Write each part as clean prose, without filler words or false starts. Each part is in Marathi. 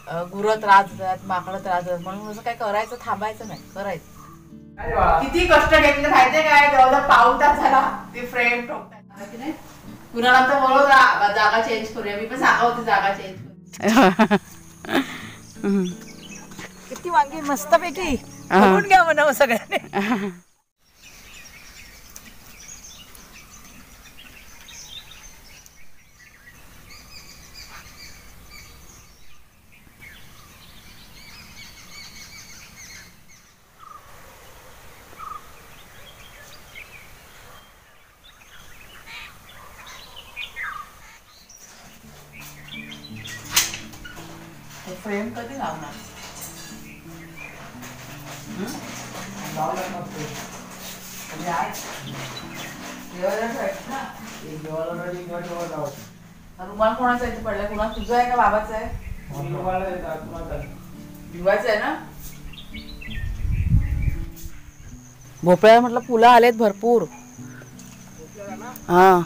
गुरं त्रास देतात, माकडं त्रास देतात, म्हणून असं काय करायचं, थांबायचं नाही, करायचं. किती कष्ट घेतले माहितीये काय, जवळजवळ पाऊण तास झाला ते फ्रेम ठोकतात की नाही. कुणाला तर बोलव जागा चेंज करूया, मी पण सांगा होती जागा चेंज करूया. किती वांगी मस्तपैकी बघून घ्या म्हणावं सगळ्यांनी. फ्रेम कधी लावणार? रुमाल कोणाचा इथे पडलाय? कुणा तुझा आहे का बाबाचा आहे? दिवाचा आहे ना. भोपळ्या म्हटलं फुलं आलेत भरपूर. हा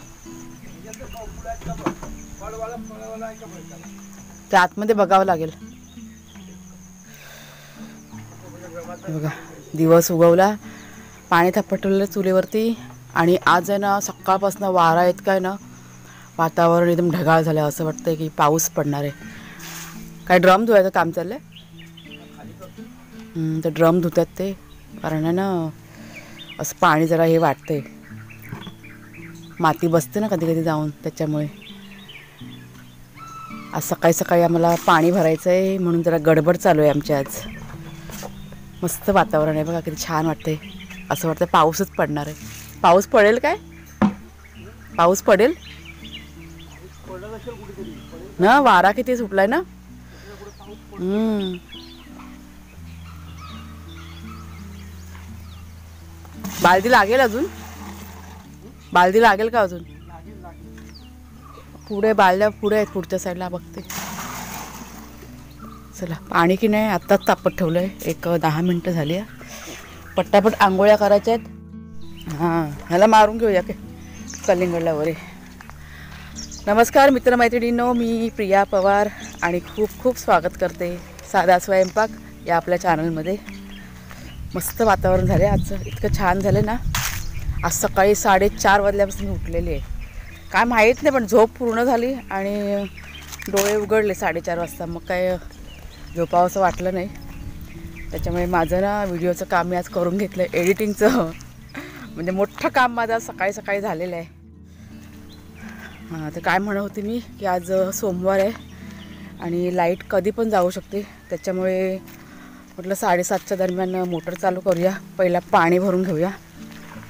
ते आतमध्ये बघावं लागेल. बघा दिवस उगवला, पाणी थपटवलेलं चुलीवरती. आणि आज आहे ना सकाळपासून वारा येत काय ना, वातावरण एकदम ढगाळ झालं. असं वाटतंय की पाऊस पडणार आहे. काय ड्रम धुवायचं काम चाललंय. तर ड्रम धुतात ते, कारण आहे ना असं पाणी जरा हे वाटतंय, माती बसते ना कधी कधी जाऊन, त्याच्यामुळे. आज सकाळी सकाळी आम्हाला पाणी भरायचं आहे, म्हणून जरा गडबड चालू आहे आमची आज. मस्त वातावरण आहे बघा, किती छान वाटते. असं वाटतं पाऊसच पडणार आहे. पाऊस पडेल काय? पाऊस पडेल ना, वारा किती सुटलाय ना. बालदी लागेल अजून? बालदी लागेल का अजून? पुढे बालद्या पुढे आहेत, पुढच्या साईडला बघते. चला पाणी की नाही आत्ताच तापत ठेवलं आहे, एक 10 मिनटं झाली आहे. पट्टापट आंघोळ्या करायच्या आहेत. हां ह्याला मारून घेऊया काय कलिंगडला वरे. नमस्कार मित्रमैत्रिणींनो, मी प्रिया पवार आणि खूप खूप स्वागत करते साधा स्वयंपाक या आपल्या चॅनलमध्ये. मस्त वातावरण झालं आहे आजचं, इतकं छान झालं ना. आज सकाळी 4:30 वाजल्यापासून मी उठलेली आहे. काय माहीत नाही, पण झोप पूर्ण झाली आणि डोळे उघडले 4:30 वाजता. मग काय झोपावं असं वाटलं नाही. त्याच्यामुळे माझं ना व्हिडिओचं काम मी आज करून घेतलं आहे, एडिटिंगचं. म्हणजे मोठं काम माझं आज सकाळी सकाळी झालेलं आहे. हां तर काय म्हणत होती मी की आज सोमवार आहे आणि लाईट कधी पण जाऊ शकते. त्याच्यामुळे म्हटलं 7:30च्या दरम्यान मोटर चालू करूया. पहिला पाणी भरून घेऊया.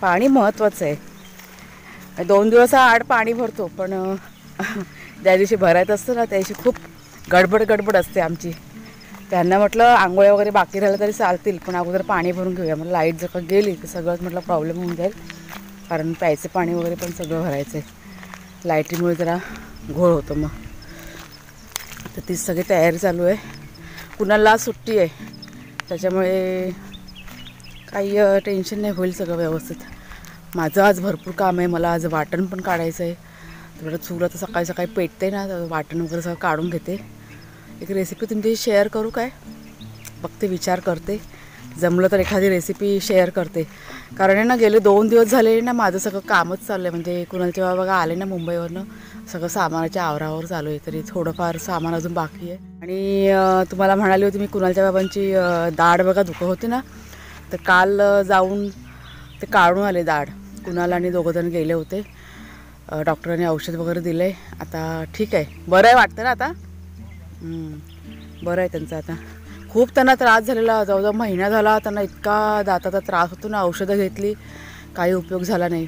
पाणी महत्त्वाचं आहे. 2 दिवसाआड पाणी भरतो, पण ज्या दिवशी भरायचं असतं ना त्या दिवशी खूप गडबड असते आमची. त्यांना म्हटलं आंघोळ्या वगैरे बाकी राहिलं तरी चालतील, पण अगोदर पाणी भरून घेऊया. मग लाईट जर का गेली तर सगळंच म्हटलं प्रॉब्लेम होऊन जाईल, कारण प्यायचं पाणी वगैरे पण सगळं भरायचं आहे. लाईटीमुळे जरा घोळ होतो. मग तर ती सगळी तयारी चालू आहे. कुणाला सुट्टी आहे, त्याच्यामुळे काही टेन्शन नाही, होईल सगळं व्यवस्थित. माझं आज भरपूर काम आहे. मला आज वाटण पण काढायचं आहे. थोडं चूल तर सकाळी सकाळी पेटते ना, तर वाटण वगैरे सगळं काढून घेते. एक रेसिपी तुमची शेअर करू काय बघते, विचार करते. जमलं तर एखादी रेसिपी शेअर करते. कारण आहे ना गेले 2 दिवस झाले ना माझं सगळं कामच चाललं आहे. म्हणजे कुणालचे बाबा बघा आले ना मुंबईवरनं, सगळं सामानाच्या आवरावर चालू आहे. तरी थोडंफार सामान अजून बाकी आहे. आणि तुम्हाला म्हणाली होती मी, कुणालच्या बाबांची दाढ बघा दुखत होती ना, तर काल जाऊन ते काढून आले दाढ. कुणाल आणि 2 जण गेले होते. डॉक्टरांनी औषध वगैरे दिलं आहे. आता ठीक आहे, बरं आहे वाटतं ना आता. बरं आहे त्यांचं आता. खूप त्यांना त्रास झालेला, जवळजवळ महिना झाला त्यांना इतका दाताचा त्रास होतो ना. औषधं घेतली, काही उपयोग झाला नाही.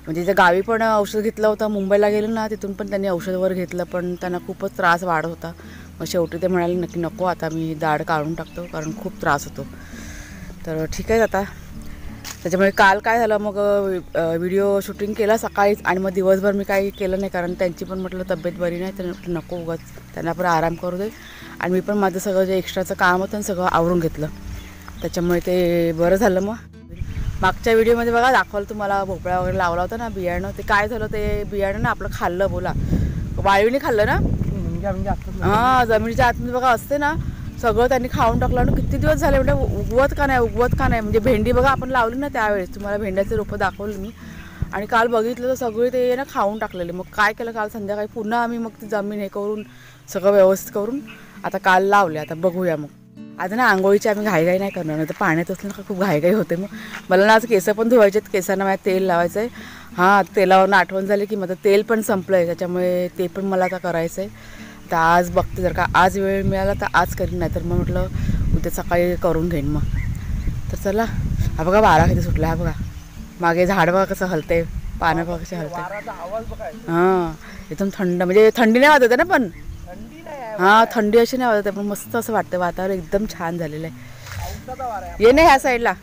म्हणजे त्या गावी पण औषध घेतलं होतं, मुंबईला गेलं ना तिथून पण त्यांनी औषध वगैरे घेतलं, पण त्यांना खूपच त्रास वाढत होता. मग शेवटी ते म्हणाले नक्की नको आता मी दाढ काढून टाकतो, कारण खूप त्रास होतो. तर ठीक आहे आता. त्याच्यामुळे काल काय झालं, मग व्हिडिओ शूटिंग केला सकाळीच आणि मग दिवसभर मी काही केलं नाही, कारण त्यांची पण म्हटलं तब्येत बरी नाही, तर नको उगाच त्यांना पण आराम करू दे. आणि मी पण माझं सगळं जे एक्स्ट्राचं काम होतं सगळं आवरून घेतलं. त्याच्यामुळे ते बरं झालं. मग मागच्या व्हिडिओमध्ये बघा दाखवलं तुम्हाला, भोपळा वगैरे लावला होता ना बियाणं. ते काय झालं, ते बियाणं ना आपलं खाल्लं, बोला वाळवीने खाल्लं ना. हां जमिनीच्या आतमध्ये बघा असते ना, सगळं त्यांनी खाऊन टाकलं. आणि किती दिवस झाले म्हणजे उगवत का नाही. म्हणजे भेंडी बघा आपण लावली ना त्यावेळेस, तुम्हाला भेंड्याचे रोपं दाखवलं मी. आणि काल बघितलं तर सगळे ते ना खाऊन टाकलेले. मग काय केलं काल संध्याकाळी पुन्हा आम्ही मग ती जमीन हे करून सगळं व्यवस्थित करून आता काल लावले. आता बघूया मग. आता ना आंघोळीची आम्ही घाईघाई नाही करणार, नाही तर पाण्यात असलं ना खूप घाईघाई होते. मग मला ना आज केस पण धुवायचे आहेत, केसांना माझ्या तेल लावायचं आहे. हां तेलावरून आठवण झाली की माझं तेल पण संपलं आहे, त्याच्यामुळे ते पण मला आता करायचं आहे. तर आज बघते, जर का आज वेळ मिळाला तर आज करीन, नाही तर मग म्हटलं उद्या सकाळी करून घेईन मग. तर चला. हा बघा वारा किती सुटला. हा बघा मागे झाड बघा कसं हलते, पानं बघा कसे हलते. हां एकदम थंड, म्हणजे थंडी नाही वाजत ना पण. हां थंडी अशी नाही वाजत, पण मस्त असं वाटतं. वातावरण एकदम छान झालेलं आहे. ये नाही ह्या साईडला.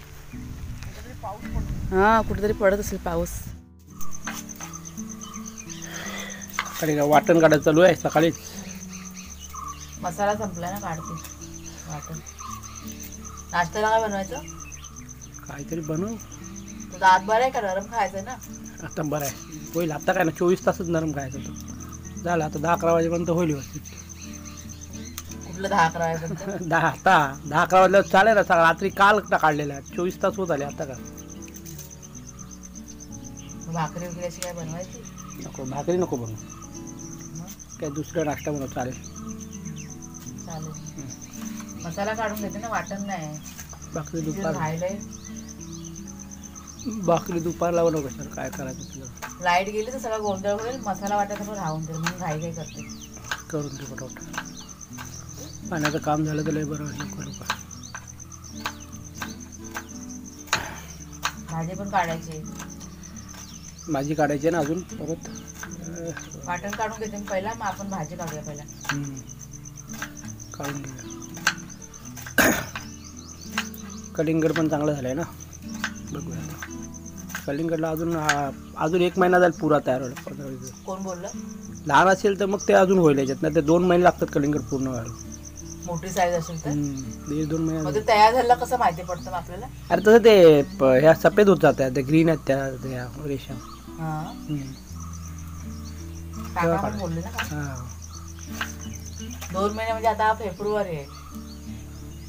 हां कुठेतरी पडत असेल पाऊस. वाटण काढायचं चालू आहे सकाळीच. मसाला संपला ना, काढते वाटण. नाश्त्याला काय बनवायचं? काहीतरी बनव. तुझा आत बरं आहे का? नरम खायचं ना आता बरं आहे, होईल. आता काय ना 24 तासच नरम खायचं होतं. झालं आता 10-11 वाजेपर्यंत होईल व्यवस्थित. कुठलं 10-11 वाजेपर्यंत? 10-11 वाजल्यावर चालेल ना. रात्री काल काढलेला आहे, 24 तास होत आले आता का. भाकरी वगैरे अशी काय बनवायची? नको भाकरी नको बनवू, काय दुसरं नाश्ता बनव चालेल. मसाला काढून घेते ना, वाटण नाही. भाकरी दुपार राहिलंय. भाकरी दुपारला बनव. कशाला काय करायचं तुला. लाईट गेली तर सगळं गोंधळ होईल. मसाला वाटायचा पण राहून जाईल, म्हणून घाई करते. करून दे पटपट. पाण्याचं काम झालं तर लय बरं नको नका. भाजी पण काढायची. भाजी काढायची ना अजून परत. वाटण काढून घेते मी पहिला, मग आपण भाजी काढूया पहिला. काढून घेऊया. कलिंगड पण चांगलं झालं आहे ना, बघूया आता. कलिंगडला अजून 1 महिना जाईल पुरा तयार व्हायला. 15 दिवस. कोण बोललं? लहान असेल तर मग ते अजून होईल याच्यात, नाही ते 2 महिने लागतात कलिंगड पूर्ण व्हायला. मोठी साईज असेल तर 1-2 महिने. तयार झालं कसं माहिती पडतं आपल्याला? अरे तसं ते ह्या सफेद होत जात्या, ते ग्रीन आहेत त्या रेशा. बोलले ना 2 महिने म्हणजे आता फेब्रुवारी आहे.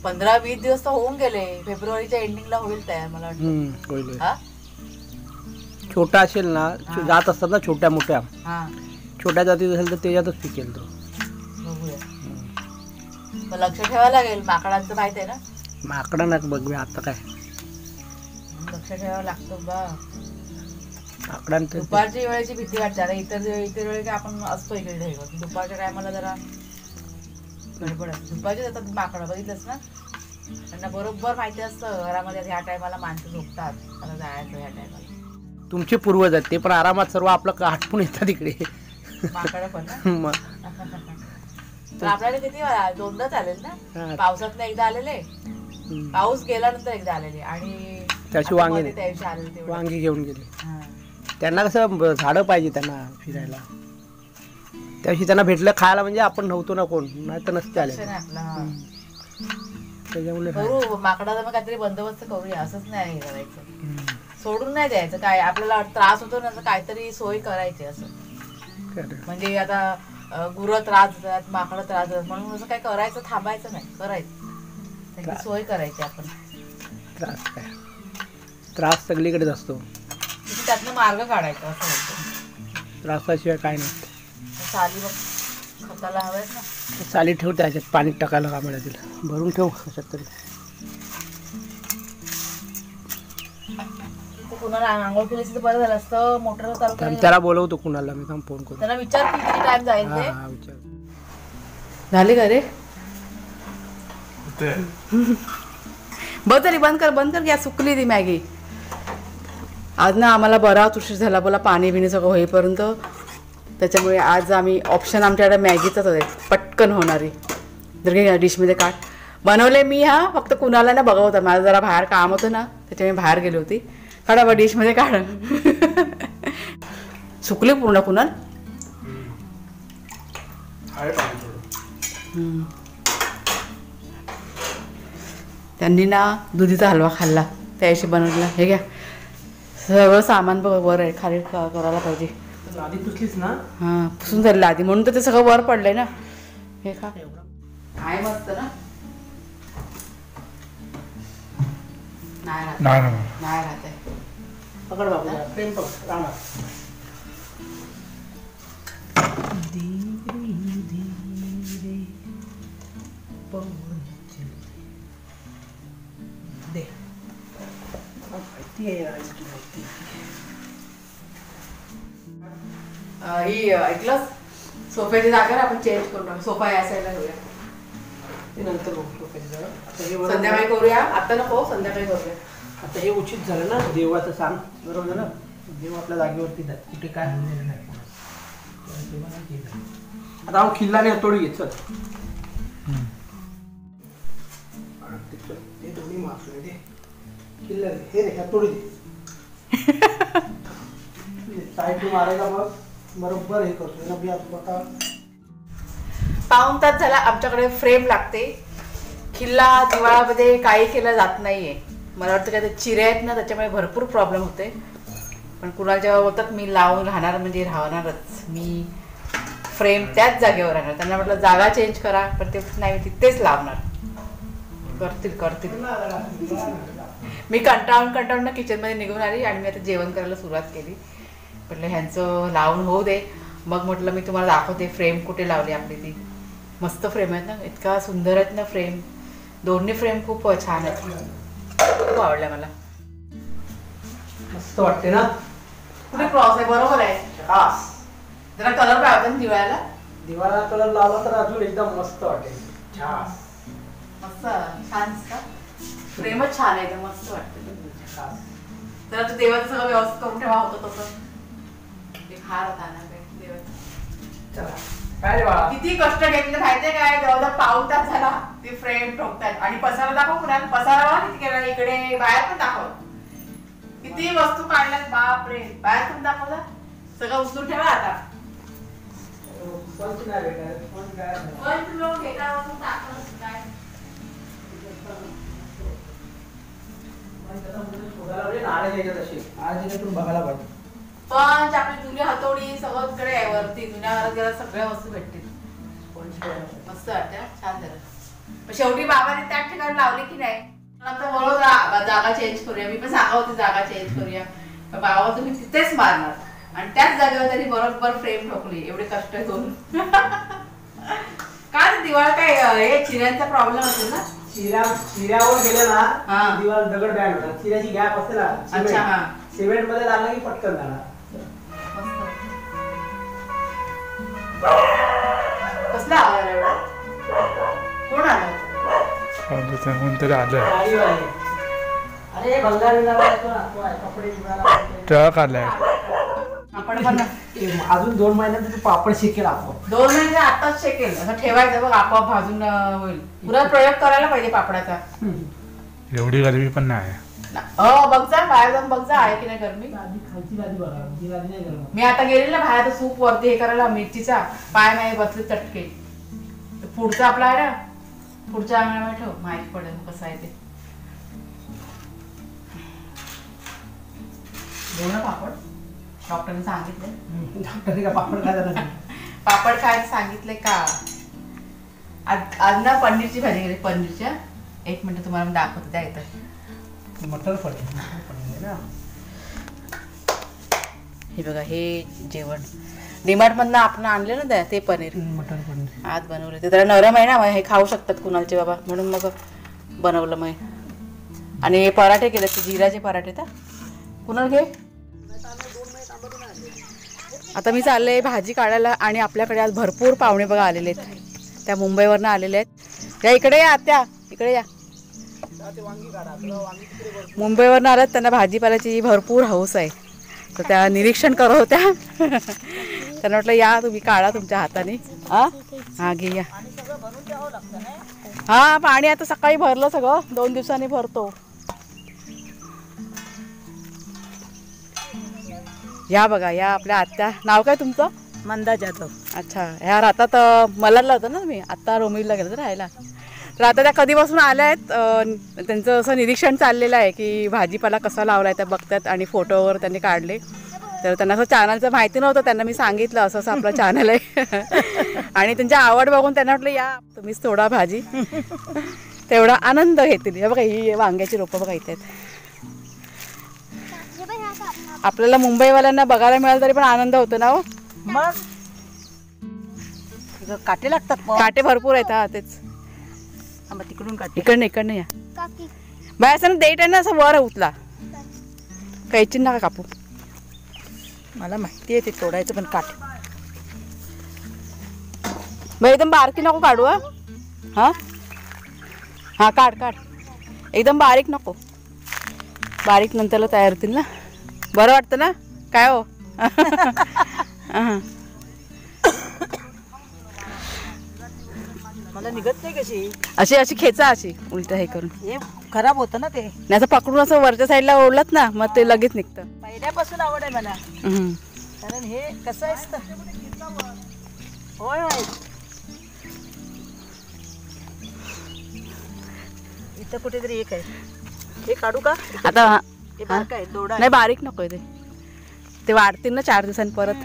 15-20 दिवस तर होऊन गेले. फेब्रुवारीच्या एंडिंगला होईल तयार मला वाटतं. होईल. छोटा असेल ना, जात असतात ना छोट्या मोठ्या, छोट्या जातीत असेल तर त्याच्यातच पिकेल तो. बघूया. लक्ष ठेवायला लागेल. माकडांचं माहित आहे ना. माकडा ना बघूया आता काय लक्ष ठेवावं लागतं बा. माकडांचं दुपारच्या वेळेची भीती वाटते. आता इतर वेळी काय आपण असतो इकडे, दुपारच्या टायमाला जरा गडबड असते. दुपारच्या जातात माकडं, बघितलंच ना. त्यांना बरोबर माहिती असतं घरामध्ये ह्या टायमाला माणसं झोपतात, आता जायचं ह्या टायमाला. तुमचे पूर्वज आहेत ते पण आरामात सर्व आपलं हटपून येतात इकडे. माकडं पण ना. तर आपल्याला किती 2दाच आलेल ना. पावसात एकदा आलेले, पाऊस गेल्यानंतर एकदा आलेले, आणि त्याशी वांगी घेऊन गेले. त्यांना कसं झाडं पाहिजे त्यांना फिरायला. त्याशी त्यांना भेटलं खायला, म्हणजे आपण नव्हतो ना कोण, नाही तर नसते आले. त्याच्यामुळे करू माकडाचा मग काहीतरी बंदोबस्त करूया. असंच नाही करायचं, सोडून नाही द्यायचं. काय आपल्याला त्रास होतो ना, काहीतरी सोय करायची. असं म्हणजे आता गुरं त्रास देतात, माकडं त्रास देतात, म्हणून असं काय करायचं थांबायचं नाही, करायचं. त्याची सोय करायची आपण. त्रास सगळीकडेच असतो, त्यातनं मार्ग काढायचा असं होतं. त्रासाशिवाय काय नाही. साली बघ खताला हवेत ना. साली ठेव, त्याच्यात पाणी टाकायला का मिळेल, तिला भरून ठेव कशात तरी. कुणाला आंघोळ केली तर बरं झालं असतं. मोटर चालू त्याला बोलवतो कुणाला मी, थांब फोन करू. त्याला विचार किती टाइम जाईल ते. विचार. झाले का रे? बघ तरी बंद कर गॅस. सुकली ती मॅगी. आज ना आम्हाला बराच उशीर झाला बोला, पाणी बिणी सगळं होईपर्यंत. त्याच्यामुळे आज आम्ही ऑप्शन आमच्याकडे मॅगीचाच आहे, पटकन होणारी. जर काही डिशमध्ये काढ बनवले मी. फक्त कुणाला ना बघा होता, माझं जरा बाहेर काम होतं ना, त्याच्यामुळे बाहेर गेली होती. काढा बा डिशमध्ये काढ. सुकले पूर्ण कुणाल. त्यांनी ना दुधीचा हलवा खाल्ला, त्याशी बनवला. हे घ्या सगळं सामान बघ वर आहे, खाली करायला पाहिजे. आधी पुसलीस ना. पुसून झालं आधी, म्हणून तर ते सगळं वर पडलंय ना. हे खा. आहे मस्त ना. नाही राहत नाही राहत आहे. पकड बाबू प्रेम पकड राहणार. दे माहिती आहे ही ऐकलंस सोफ्याची जागा आपण चेंज करून टाकू. सोफा या साईडला घेऊया. ते नंतर बघू. संध्याकाळी करूया. आता नको संध्याकाळी करूया. आता हे उचित झालं ना देवाचं सांग. बरोबर झालं. देव आपल्या जागेवरती कुठे काय होणार नाही. आता आपण खिल्लाने हतोडी घेत चल. ते दोन्ही माफले दे. खिल्ला दे. हे रे हतोडी दे. साईड मारायला मग बरोबर हे करतो ना. बी आता पाऊण तास झाला आमच्याकडे फ्रेम लागते. खिल्ला दिवाळामध्ये काही केलं जात नाहीये. मला वाटतं काय ते चिऱ्या आहेत ना त्याच्यामुळे भरपूर प्रॉब्लेम होते. पण कुणाला जेव्हा बोलतात मी लावून राहणार म्हणजे राहणारच. मी फ्रेम त्याच जागेवर राहणार. त्यांना म्हटलं जागा चेंज करा पण ते नाही तिथेच लावणार. करतील. मी कंटाळून किचनमध्ये निघून आली आणि मी आता जेवण करायला सुरुवात केली. म्हटलं ह्यांचं लावून होऊ दे. मग म्हटलं मी तुम्हाला दाखवते फ्रेम कुठे लावली आपली. ती मस्त फ्रेम आहेत ना. इतका सुंदर आहेत ना फ्रेम. दोन्ही फ्रेम खूप छान आहेत. खूप आवडल्या मला. मस्त वाटते ना. कुठे क्रॉस आहे. बरोबर आहे. जरा कलर पाहिजे ना दिवाळीला. दिवाळा कलर लावला तर अजून एकदम मस्त वाटेल. मस्त छान दिसतं. फ्रेमच छान आहे. मस्त वाटतं. तर तू देवाचं सगळं व्यवस्थित करून ठेवा होतं तसं. एक हार होता ना देवाचा. काय रे बाळा. किती कष्ट घेतले माहितीये काय. जवळजवळ पाऊण तास झाला ते फ्रेम ठोकतात. आणि पसारा दाखव कुणाला. पसारा किती केला इकडे बाहेर पण दाखव. किती वस्तू काढल्यात बापरे. बाहेर पण दाखवला. सगळं उचलून ठेवा आता. पंच नाही भेटणार. पंच लोक घेतापासून दाखवलं काय. बघायला पाहिजे. पंच आपली जुनी हतोडी सगळं इकडे आहे वरती. जुन्या घरात गेला सगळ्या वस्तू भेटतील. मस्त वाटतं. छान झालं. शेवटी बाबाने त्याच ठिकाणी लावली की नाही. आता बरोबर जागा चेंज करूया. मी पण सांगा होती जागा चेंज करूया. बाबा तुम्ही तिथेच मारणार. आणि त्याच जागेवर त्यांनी बरोबर फ्रेम ठोकली. एवढे कष्ट करून. काय दिवाळ काय हे चिऱ्यांचा प्रॉब्लेम असेल ना. चिऱ्यावर गेले ना दिवाळ दगड बॅन होतात. चिऱ्याची गॅप असते ना. अच्छा सिमेंट मध्ये लागलं की पटकन जाणार. कसला आवाज एवढा. कोण आलं. कोणतरी आलं. अरे भंगार कपडे ट्रक आलाय. आपण पण अजून 2 महिन्यात तू पापड शिकेल. आपण 2 महिने आताच शेकेल. असं ठेवायचं बघ आपोआप भाजून होईल. पुरा प्रयोग करायला पाहिजे पापडाचा. एवढी गरमी पण नाही. बघ जा बाहेर जाऊन बघ जा आहे की नाही गरमी. खालची गादी बघा. मी आता गेले ना बाहेर सूप वरती हे करायला मिरचीचा पाय नाही बसले चटके. पुढचा आपला आहे ना पुढच्या अंगणामध्ये ठेव. माहित पडेल कसं आहे ते. दोन पापड डॉक्टरने सांगितले. डॉक्टरने का पापड काय झालं. पापड खायचं सांगितले का. आज ना पनीरची भाजी केली. पनीरच्या 1 मिनिट तुम्हाला दाखवते. त्या येतं मटर पनीर ना. हे बघा हे जेवण डीमार्ट मधनं आपण आणले ना ते पनीर. मटर पनीर आज बनवले. ते जरा नरम आहे ना. हे खाऊ शकतात कुणालचे बाबा म्हणून मग बनवलं मग. आणि हे पराठे केले ते जिराचे पराठे. तर कुणाल घे. आता मी चालले भाजी काढायला. आणि आपल्याकडे आज भरपूर पाहुणे बघा आलेले आहेत. त्या मुंबईवरनं आलेले आहेत. या इकडे या आत्या. इकडे या. मुंबईवरनं आल्यात. त्यांना भाजीपाल्याची भरपूर हौस आहे. तर त्या निरीक्षण करत होत्या. त्यांना म्हटलं या तुम्ही काढा तुमच्या हाताने. हा घे या. हा पाणी आता सकाळी भरलं सगळं. 2 दिवसांनी भरतो. या बघा या आपल्या आत्या. नाव काय तुमचं. मंदा जाधव. अच्छा ह्या राहतात मलाडला होतं ना तुम्ही. आत्ता रोमिलला गेलं तर राहायला. तर आता त्या कधीपासून आल्या आहेत. त्यांचं असं निरीक्षण चाललेलं आहे की भाजीपाला कसा लावला आहे त्या बघतात. आणि फोटो वगैरे त्यांनी काढले. तर त्यांना असं चॅनलचं माहिती नव्हतं, त्यांना मी सांगितलं असं असं आपलं चॅनल आहे आणि त्यांची आवड बघून त्यांना म्हटलं या तुम्हीच थोडा भाजी तेवढा आनंद घेतील. हे बघा ही वांग्याची रोपं बघा इथे आहेत. आपल्याला मुंबईवाल्यांना बघायला मिळालं तरी पण आनंद होतो ना हो. मग काटे लागतात काटे भरपूर आहेत. हा तेच तिकडून काटे. इकडनं या बाय असं ना देठ आहे ना असं वर उचला कैची नका कापू. मला माहिती आहे ते तोडायचं पण काटे. बाई एकदम बारकी नको काढू. हा हा काढ काढ एकदम बारीक नको. बारीक नंतरला तयार होतील ना. बरं वाटतं ना काय हो. मला निघत नाही कशी. अशी अशी खेचा अशी उलट हे करून. हे खराब होतं ना ते. नाही असं पकडून असं वरच्या साईडला ओढलत ना मग ते लगेच निघतं. पहिल्यापासून आवड आहे मला. कारण हे कसं असतं. होय होय इथं कुठेतरी एक आहे. हे काढू का आता. हे बारकं आहे दोडा. नाही बारीक नको ते वाढतील ना 4 दिवसांनी परत.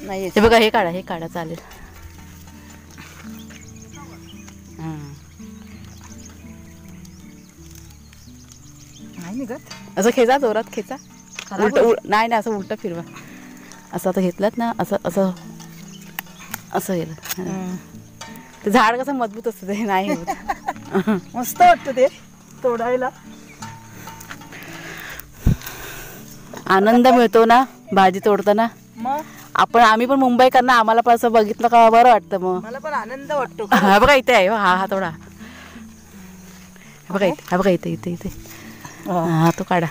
नाही हे बघा हे काढा चालेल. नाही निघत. असं खेचा जोरात खेचा. उलट नाही असं उलट फिरवा. असं आता घेतलं ना असं असं असं गेलं. ते झाड कसं मजबूत असतं ते नाही होत. मस्त वाटतं ते तोडायला. आनंद मिळतो ना भाजी तोडताना. मग आम्ही पण मुंबईकर ना आम्हाला पण असं बघितलं का बरं वाटतं. मग मला पण आनंद वाटतो. हा बघा इथे आहे. हा तोडा. बघा इथे हा तो काढा.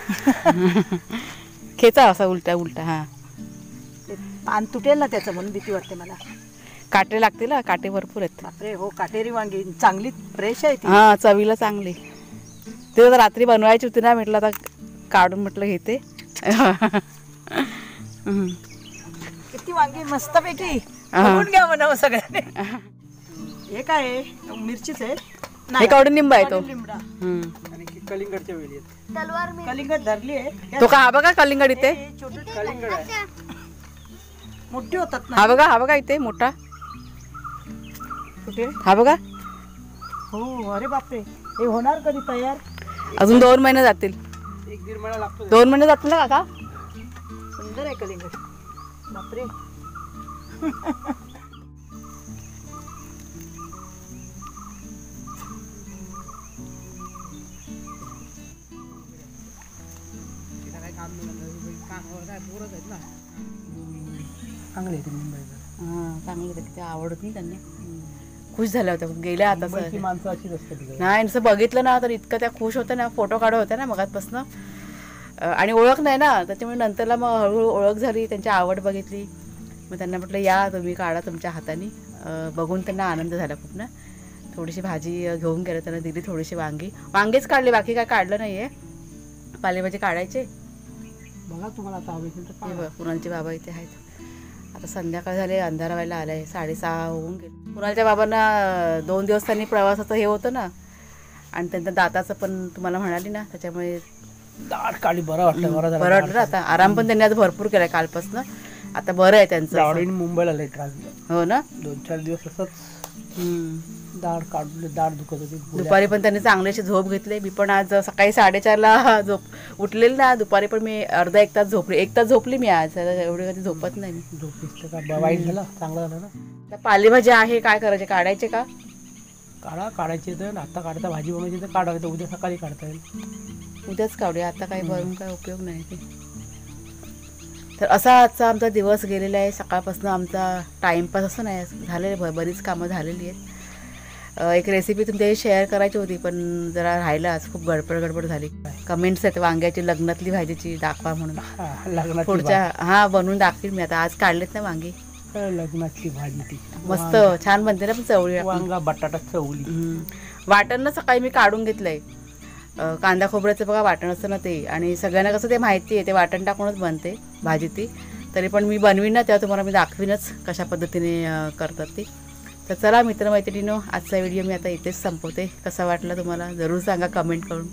खेचा असा उलटा. हा पान तुटेल ना त्याचं म्हणून भीती वाटते मला. काटे लागतील. काटे भरपूर आहेत. बापरे हो काटेरी वांगी चांगली फ्रेश आहे ती. हा चवीला चांगली. ते आता रात्री बनवायची होती ना म्हटलं आता काढून म्हटलं घेते. किती वांगी मस्त पैकी बघून घ्या म्हणावं सगळ्यांनी. हे काय आहे मिरचीच आहे. हे कडुनिंब आहे तो. लिंबडा कलिंगडच्या वेळी कलिंगड धरली आहे. तो का हा बघा कलिंगड इथे. कलिंगड आहे मोठी होतात ना. हा बघा इथे मोठा. कुठे हा बघा. हो अरे बापरे हे होणार कधी तयार. अजून 2 महिने जातील. 1-1.5 महिना लागतो. 2 महिने जातील ना काका. सुंदर आहे कलिंगड. बापरे चांगले आहेत मुंबईला. हा चांगलं ते आवडत नाही त्यांनी. खुश झाल्या होत्या गेल्या आता. मुंबईची माणसं अशीच असतात तिकडे. नाही नुसतं बघितलं ना तर इतकं त्या खुश होत्या ना. फोटो काढत होत्या ना मगातपासून. आणि ओळख नाही ना त्याच्यामुळे नंतरला मग हळूहळू ओळख झाली. त्यांची आवड बघितली. मग त्यांना म्हटलं या तुम्ही काढा तुमच्या हाताने. बघून त्यांना आनंद झाला खूप ना. थोडीशी भाजी घेऊन गेलं त्यांना दिली. थोडीशी वांगेच काढले बाकी काय काढलं नाही आहे. पालेभाजी काढायचे. बघा तुम्हाला आता हवे असेल तर हे बघ कुणालचे बाबा इथे आहेत. आता संध्याकाळ झाले अंधार व्हायला आलाय. 6:30 होऊन गेले. कुणालच्या बाबांना 2 दिवस त्यांनी प्रवासाचं हे होतं ना आणि त्यांचं दाताचं पण तुम्हाला म्हणाली ना त्याच्यामुळे दाढ काढली. बरं वाटलं. बरं वाटलं ना आता. आराम पण त्यांनी आता भरपूर केलाय कालपासून. आता बरं आहे त्यांचं. आवडीने मुंबईला लय त्रास दिला. हो ना 2-4 दिवस असंच दाढ काढली. दाढ दुखत होती. दुपारी पण त्यांनी चांगलीशी झोप घेतली. मी पण आज सकाळी 4:30ला उठलेली ना. दुपारी पण मी अर्धा 1 तास झोपली. 1 तास झोपली मी आज. एवढी कधी झोपत नाही मी. झोपीस का वाईट झालं. चांगलं झालं ना. त्या पालेभाजी आहे काय करायचे काढायचे का. काढायचे तर आता काढता भाजी बनवायची तर काढायचं. उद्या सकाळी काढता येईल. उद्याच काढूया. आता काही भरून काय उपयोग नाही ते. तर असा आजचा आमचा दिवस गेलेला आहे. सकाळपासून आमचा टाईमपास असं नाही झालेलं. बरीच कामं झालेली आहेत. एक रेसिपी तुमच्याशी शेअर करायची होती पण जरा राहिलं. आज खूप गडबड झाली. कमेंट्स आहेत वांग्याची लग्नातली भाजीची दाखवा म्हणून. पुढच्या बनवून दाखवील मी आता. आज काढलेत ना वांगी. लग्नाची भाजी ती मस्त छान बनते ना पण चवळी. वांगा बटाटा चवली. वाटण ना सकाळी मी काढून घेतलंय. कांदा खोबऱ्याचं बघा वाटण असतं ना ते. आणि सगळ्यांना कसं ते माहिती आहे ते वाटण टाकूनच बनते भाजी ती. तरी पण मी बनवीन ना तेव्हा तुम्हाला मी दाखवीनच कशा पद्धतीने करतात ती. तर चला मित्रमैत्रिणींनो आजचा व्हिडिओ मी आता इथेच संपवते. कसा वाटला तुम्हाला जरूर सांगा कमेंट करून.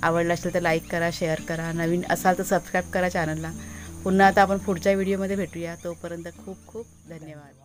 आवडला असेल तर लाईक करा, शेअर करा. नवीन असाल तर सबस्क्राईब करा चॅनलला. पुन्हा आता आपण पुढच्या व्हिडिओमध्ये भेटूया. तोपर्यंत खूप खूप धन्यवाद.